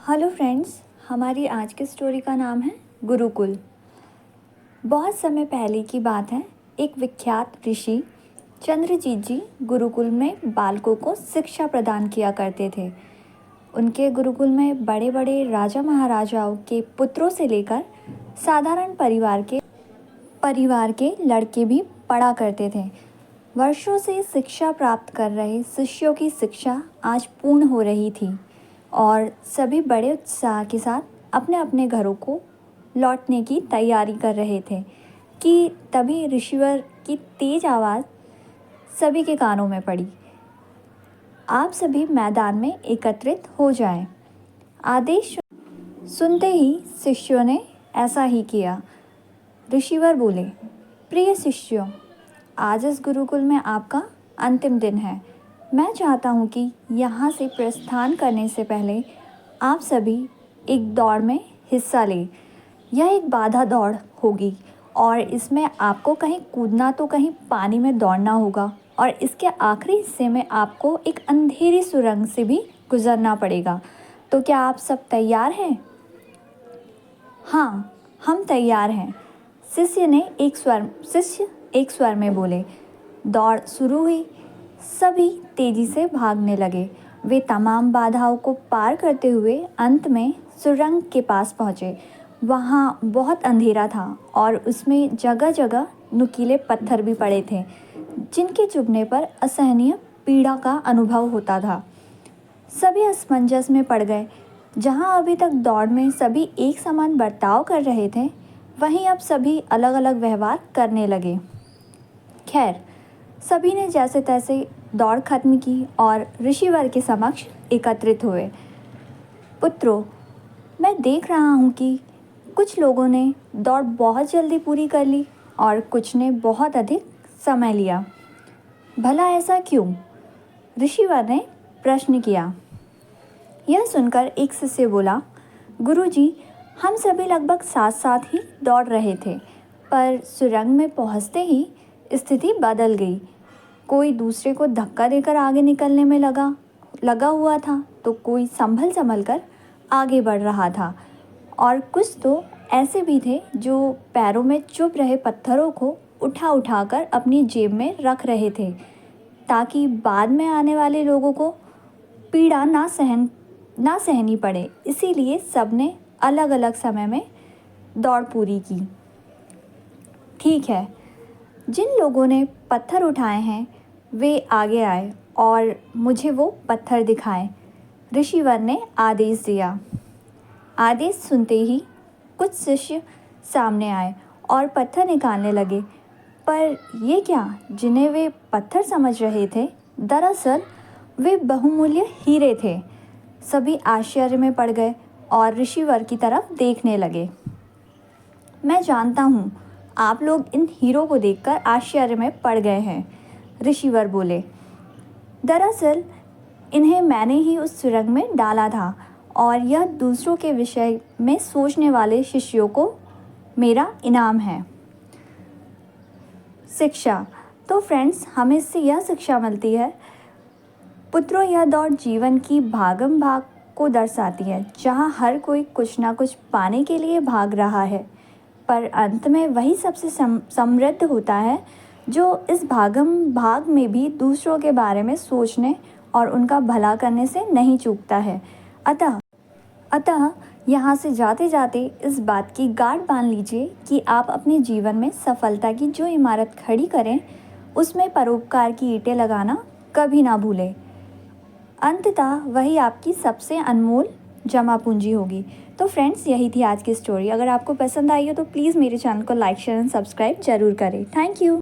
Hello friends, हमारी आज की स्टोरी का नाम है गुरुकुल। बहुत समय पहले की बात है। एक विख्यात ऋषि चंद्रजीत जी गुरुकुल में बालकों को शिक्षा प्रदान किया करते थे। उनके गुरुकुल में बड़े बड़े राजा महाराजाओं के पुत्रों से लेकर साधारण परिवार के लड़के भी पढ़ा करते थे। वर्षों से शिक्षा प्राप्त कर रहे शिष्यों की शिक्षा आज पूर्ण हो रही थी और सभी बड़े उत्साह के साथ अपने अपने घरों को लौटने की तैयारी कर रहे थे कि तभी ऋषिवर की तेज आवाज़ सभी के कानों में पड़ी। आप सभी मैदान में एकत्रित हो जाएं। आदेश सुनते ही शिष्यों ने ऐसा ही किया। ऋषिवर बोले, प्रिय शिष्यों, आज इस गुरुकुल में आपका अंतिम दिन है। मैं चाहता हूँ कि यहाँ से प्रस्थान करने से पहले आप सभी एक दौड़ में हिस्सा लें। यह एक बाधा दौड़ होगी और इसमें आपको कहीं कूदना तो कहीं पानी में दौड़ना होगा और इसके आखिरी हिस्से में आपको एक अंधेरी सुरंग से भी गुजरना पड़ेगा। तो क्या आप सब तैयार हैं? हाँ, हम तैयार हैं, शिष्य एक स्वर में बोले। दौड़ शुरू हुई। सभी तेजी से भागने लगे। वे तमाम बाधाओं को पार करते हुए अंत में सुरंग के पास पहुँचे। वहाँ बहुत अंधेरा था और उसमें जगह जगह नुकीले पत्थर भी पड़े थे, जिनके चुभने पर असहनीय पीड़ा का अनुभव होता था। सभी असमंजस में पड़ गए। जहाँ अभी तक दौड़ में सभी एक समान बर्ताव कर रहे थे, वहीं अब सभी अलग अलग व्यवहार करने लगे। खैर, सभी ने जैसे तैसे दौड़ खत्म की और ऋषिवर के समक्ष एकत्रित हुए। पुत्रों, मैं देख रहा हूँ कि कुछ लोगों ने दौड़ बहुत जल्दी पूरी कर ली और कुछ ने बहुत अधिक समय लिया। भला ऐसा क्यों? ऋषिवर ने प्रश्न किया। यह सुनकर एक शिष्य बोला, गुरुजी, हम सभी लगभग साथ साथ ही दौड़ रहे थे, पर सुरंग में पहुँचते ही स्थिति बदल गई। कोई दूसरे को धक्का देकर आगे निकलने में लगा हुआ था, तो कोई संभल कर आगे बढ़ रहा था और कुछ तो ऐसे भी थे जो पैरों में चुभ रहे पत्थरों को उठा कर अपनी जेब में रख रहे थे, ताकि बाद में आने वाले लोगों को पीड़ा ना सहनी पड़े। इसीलिए सबने अलग अलग समय में दौड़ पूरी की। ठीक है, जिन लोगों ने पत्थर उठाए हैं वे आगे आए और मुझे वो पत्थर दिखाएं, ऋषिवर ने आदेश दिया। आदेश सुनते ही कुछ शिष्य सामने आए और पत्थर निकालने लगे, पर ये क्या, जिन्हें वे पत्थर समझ रहे थे, दरअसल वे बहुमूल्य हीरे थे। सभी आश्चर्य में पड़ गए और ऋषिवर की तरफ देखने लगे। मैं जानता हूँ आप लोग इन हीरों को देखकर आश्चर्य में पड़ गए हैं, ऋषिवर बोले। दरअसल इन्हें मैंने ही उस सुरंग में डाला था और यह दूसरों के विषय में सोचने वाले शिष्यों को मेरा इनाम है। शिक्षा। तो फ्रेंड्स, हमें इससे यह शिक्षा मिलती है, पुत्रों, यह दौड़ जीवन की भागम भाग को दर्शाती है, जहाँ हर कोई कुछ ना कुछ पाने के लिए भाग रहा है, पर अंत में वही सबसे समृद्ध होता है जो इस भागम भाग में भी दूसरों के बारे में सोचने और उनका भला करने से नहीं चूकता है। अतः यहाँ से जाते जाते इस बात की गांठ बांध लीजिए कि आप अपने जीवन में सफलता की जो इमारत खड़ी करें, उसमें परोपकार की ईंटें लगाना कभी ना भूलें। अंततः वही आपकी सबसे अनमोल जमा पूंजी होगी। तो फ्रेंड्स, यही थी आज की स्टोरी। अगर आपको पसंद आई हो तो प्लीज़ मेरे चैनल को लाइक, शेयर एंड सब्सक्राइब ज़रूर करें। Thank you.